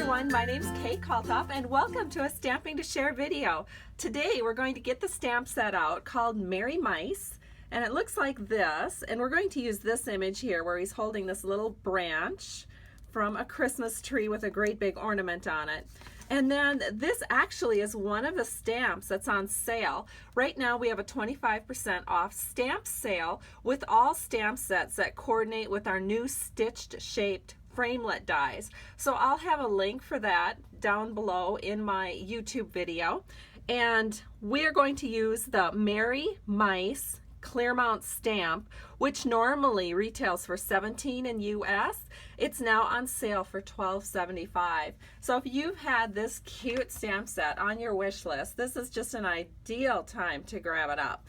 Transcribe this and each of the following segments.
everyone, my name's Kalthoff and welcome to a Stamping to Share video. Today we're going to get the stamp set out called Merry Mice, and it looks like this, and we're going to use this image here where he's holding this little branch from a Christmas tree with a great big ornament on it. And then this actually is one of the stamps that's on sale. Right now we have a 25% off stamp sale with all stamp sets that coordinate with our new stitched shaped framelit dies. So I'll have a link for that down below in my YouTube video. And we're going to use the Merry Mice Clearmount stamp, which normally retails for $17 in US. It's now on sale for $12.75. So if you've had this cute stamp set on your wish list, this is just an ideal time to grab it up.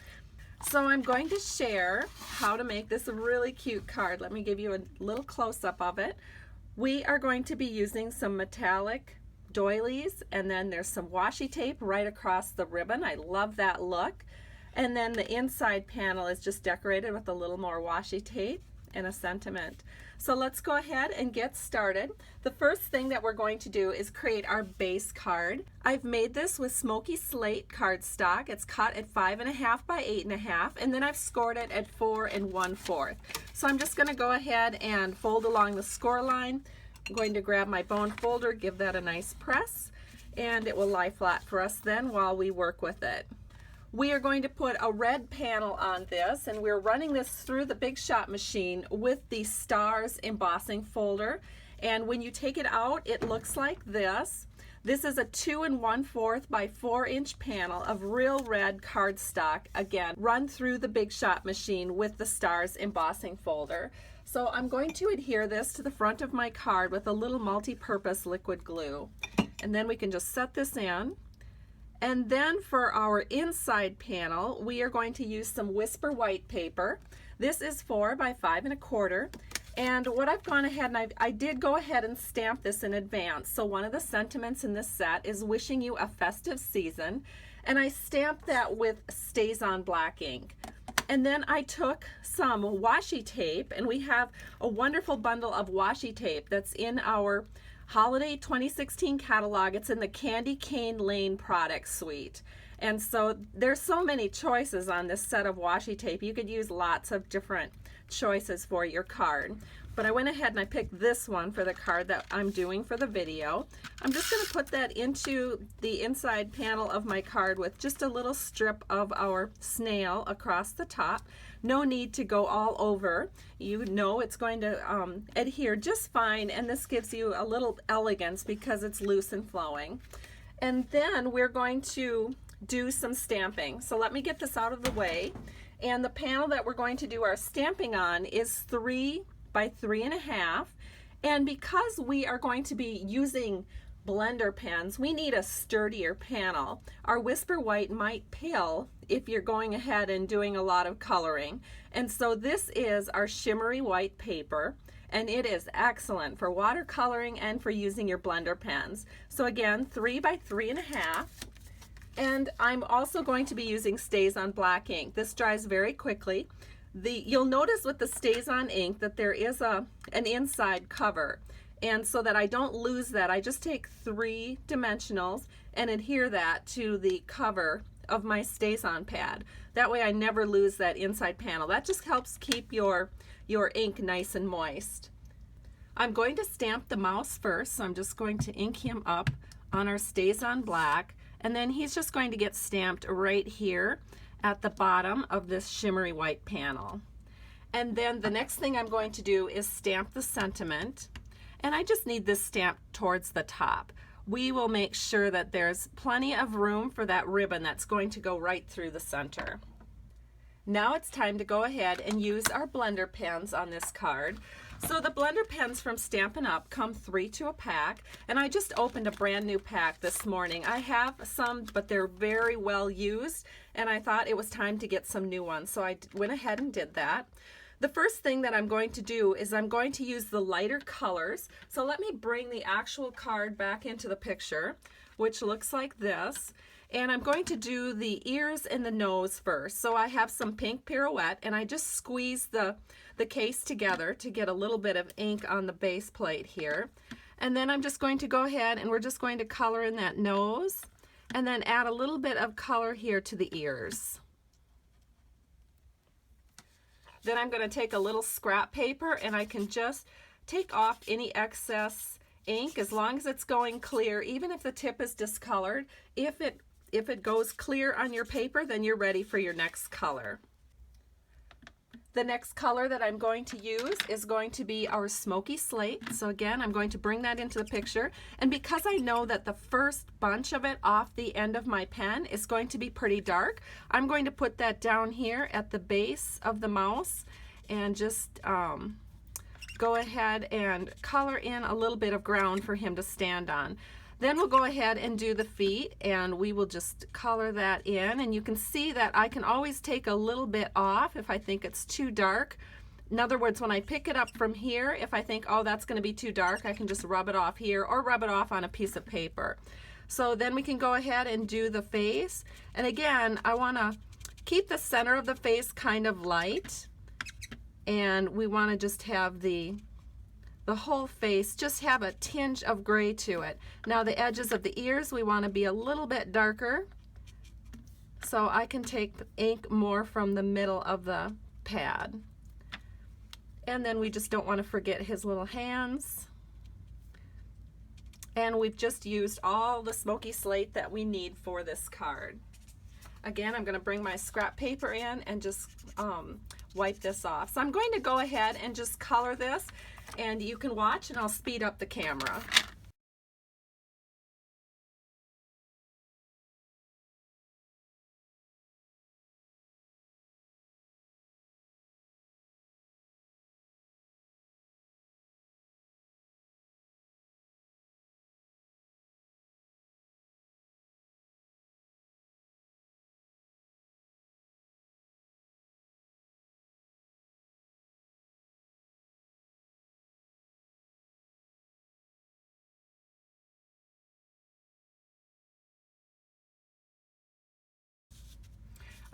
So I'm going to share how to make this a really cute card. Let me give you a little close-up of it. We are going to be using some metallic doilies, and then there's some washi tape right across the ribbon. I love that look. And then the inside panel is just decorated with a little more washi tape and a sentiment. So let's go ahead and get started. The first thing that we're going to do is create our base card. I've made this with smoky slate cardstock. It's cut at 5.5 by 8.5, and then I've scored it at 4 1/4. So I'm just going to go ahead and fold along the score line. I'm going to grab my bone folder, give that a nice press, and it will lie flat for us then while we work with it. We are going to put a red panel on this, and we're running this through the Big Shot machine with the stars embossing folder. And when you take it out, it looks like this. This is a 2 1/4 by 4-inch panel of real red cardstock, again, run through the Big Shot machine with the stars embossing folder. So I'm going to adhere this to the front of my card with a little multi-purpose liquid glue. And then we can just set this in. And then for our inside panel, we are going to use some Whisper white paper. This is 4 by 5 1/4. And what I've gone ahead and I did go ahead and stamp this in advance. So one of the sentiments in this set is wishing you a festive season. And I stamped that with Stays On black ink. And then I took some washi tape, and we have a wonderful bundle of washi tape that's in our Holiday 2016 catalog. It's in the Candy Cane Lane product suite. And so there's so many choices on this set of washi tape. You could use lots of different choices for your card. But I went ahead and I picked this one for the card that I'm doing for the video. I'm just going to put that into the inside panel of my card with just a little strip of our snail across the top. No need to go all over. You know it's going to adhere just fine, and this gives you a little elegance because it's loose and flowing. And then we're going to do some stamping. So let me get this out of the way. And the panel that we're going to do our stamping on is 3 by 3.5. And because we are going to be using blender pens, we need a sturdier panel. Our Whisper White might pill if you're going ahead and doing a lot of coloring. And so this is our shimmery white paper, and it is excellent for watercoloring and for using your blender pens. So again, 3 by 3.5. And I'm also going to be using Stays On black ink. This dries very quickly. You'll notice with the Stays On ink that there is an inside cover. And so that I don't lose that, I just take 3 dimensionals and adhere that to the cover of my Stays On pad. That way I never lose that inside panel. That just helps keep your ink nice and moist. I'm going to stamp the mouse first, so I'm just going to ink him up on our Stays On black, and then he's just going to get stamped right here at the bottom of this shimmery white panel. And then the next thing I'm going to do is stamp the sentiment. And I just need this stamped towards the top. We will make sure that there's plenty of room for that ribbon that's going to go right through the center. Now it's time to go ahead and use our blender pens on this card. So the blender pens from Stampin' Up! Come 3 to a pack, and I just opened a brand new pack this morning. I have some, but they're very well used, and I thought it was time to get some new ones, so I went ahead and did that. The first thing that I'm going to do is I'm going to use the lighter colors. So let me bring the actual card back into the picture, which looks like this. And I'm going to do the ears and the nose first. So I have some pink Pirouette, and I just squeeze the case together to get a little bit of ink on the base plate here. And then I'm just going to go ahead and we're just going to color in that nose and then add a little bit of color here to the ears. Then I'm going to take a little scrap paper and I can just take off any excess ink as long as it's going clear, even if the tip is discolored. If it goes clear on your paper, then you're ready for your next color. The next color that I'm going to use is going to be our smoky slate. So again, I'm going to bring that into the picture. And because I know that the first bunch of it off the end of my pen is going to be pretty dark, I'm going to put that down here at the base of the mouse and just go ahead and color in a little bit of ground for him to stand on. Then we'll go ahead and do the feet and we will just color that in, and you can see that I can always take a little bit off if I think it's too dark. In other words, when I pick it up from here, if I think, oh, that's going to be too dark, I can just rub it off here or rub it off on a piece of paper. So then we can go ahead and do the face, and again I want to keep the center of the face kind of light, and we want to just have the whole face just have a tinge of gray to it. Now the edges of the ears we want to be a little bit darker, so I can take ink more from the middle of the pad. And then we just don't want to forget his little hands. And we've just used all the smoky slate that we need for this card. Again, I'm going to bring my scrap paper in and just wipe this off. So I'm going to go ahead and just color this, and you can watch and I'll speed up the camera.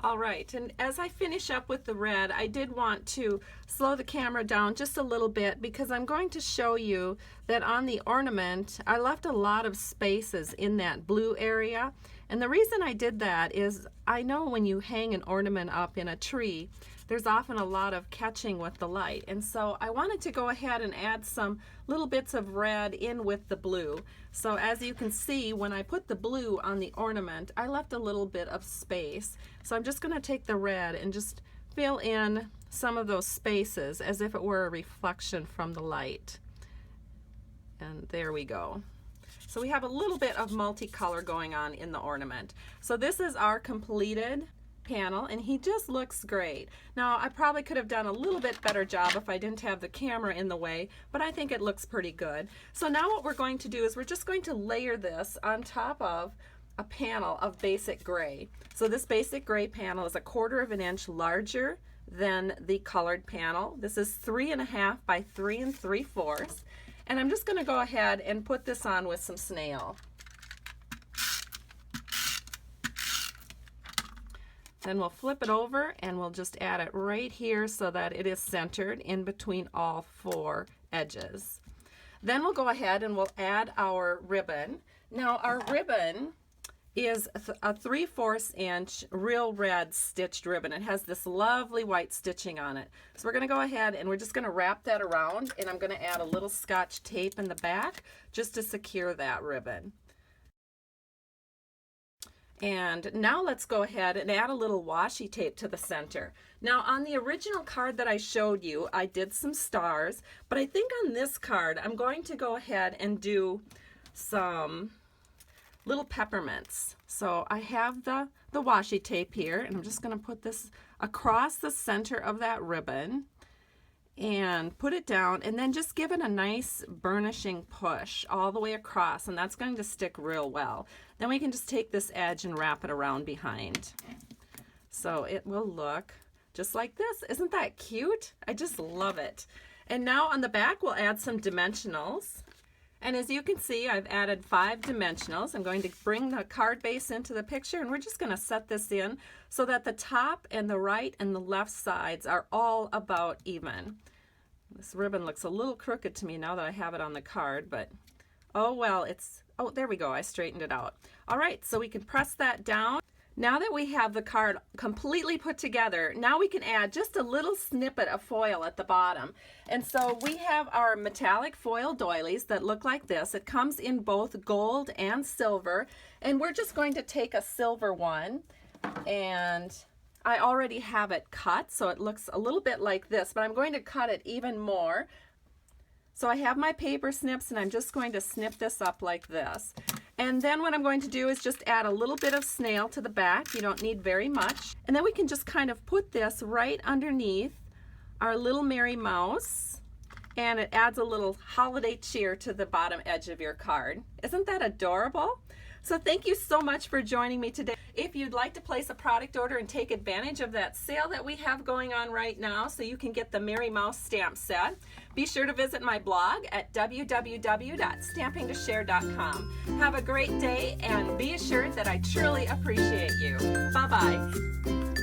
All right, and as I finish up with the red, I did want to slow the camera down just a little bit because I'm going to show you that on the ornament, I left a lot of spaces in that blue area. And the reason I did that is I know when you hang an ornament up in a tree, there's often a lot of catching with the light. And so I wanted to go ahead and add some little bits of red in with the blue. So as you can see, when I put the blue on the ornament, I left a little bit of space. So I'm just going to take the red and just fill in some of those spaces as if it were a reflection from the light. And there we go. So we have a little bit of multicolor going on in the ornament. So this is our completed panel, and he just looks great. Now I probably could have done a little bit better job if I didn't have the camera in the way, but I think it looks pretty good. So now what we're going to do is we're just going to layer this on top of a panel of basic gray. So this basic gray panel is 1/4 of an inch larger than the colored panel. This is 3.5 by 3 3/4, and I'm just going to go ahead and put this on with some snail. Then we'll flip it over and we'll just add it right here so that it is centered in between all 4 edges. Then we'll go ahead and we'll add our ribbon. Now our ribbon is a 3/4 inch real red stitched ribbon. It has this lovely white stitching on it. So we're going to go ahead and we're just going to wrap that around, and I'm going to add a little Scotch tape in the back just to secure that ribbon. And now let's go ahead and add a little washi tape to the center. Now on the original card that I showed you, I did some stars, but I think on this card I'm going to go ahead and do some little peppermints. So I have the washi tape here, and I'm just going to put this across the center of that ribbon and put it down, and then just give it a nice burnishing push all the way across, and that's going to stick real well. Then we can just take this edge and wrap it around behind. So it will look just like this. Isn't that cute? I just love it. And now on the back we'll add some dimensionals. And as you can see, I've added 5 dimensionals. I'm going to bring the card base into the picture, and we're just going to set this in so that the top and the right and the left sides are all about even. This ribbon looks a little crooked to me now that I have it on the card, but Oh, well, oh, there we go. I straightened it out. All right, so we can press that down. Now that we have the card completely put together, now we can add just a little snippet of foil at the bottom. And so we have our metallic foil doilies that look like this. It comes in both gold and silver. And we're just going to take a silver one, and I already have it cut, so it looks a little bit like this, but I'm going to cut it even more. So I have my paper snips, and I'm just going to snip this up like this. And then what I'm going to do is just add a little bit of snail to the back. You don't need very much. And then we can just kind of put this right underneath our little Merry Mouse, and it adds a little holiday cheer to the bottom edge of your card. Isn't that adorable? So thank you so much for joining me today. If you'd like to place a product order and take advantage of that sale that we have going on right now so you can get the Merry Mouse stamp set, be sure to visit my blog at www.stampingtoshare.com. Have a great day and be assured that I truly appreciate you. Bye-bye.